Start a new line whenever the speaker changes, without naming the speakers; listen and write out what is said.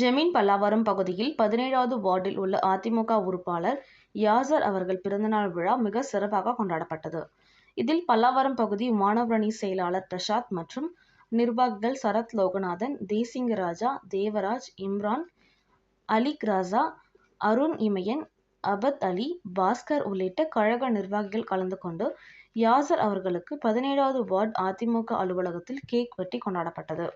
ஜமீன் பல்லாவரம் பகுதியில் 17வது வார்டில் உள்ள அதிமுக உறுப்பாளர் யாசர் அவர்கள் பிறந்தநாள் விழா மிக சிறப்பாக கொண்டாடப்பட்டது. இதில் பல்லாவரம் பகுதி மாணவரணி செயலாளர் பிரசாத் மற்றும் நிர்வாகிகள் சரத் லோகநாதன், தேசிங்கராஜா, தேவராஜ், இம்ரான், அலிக் ராசா, அருண் இமயன், அபத் அலி, பாஸ்கர் உள்ளிட்ட கழக நிர்வாகிகள் கலந்து கொண்டு யாசர் அவர்களுக்கு 17வது வார்டு அதிமுக அலுவலகத்தில் கேக் வெட்டி கொண்டாடப்பட்டது.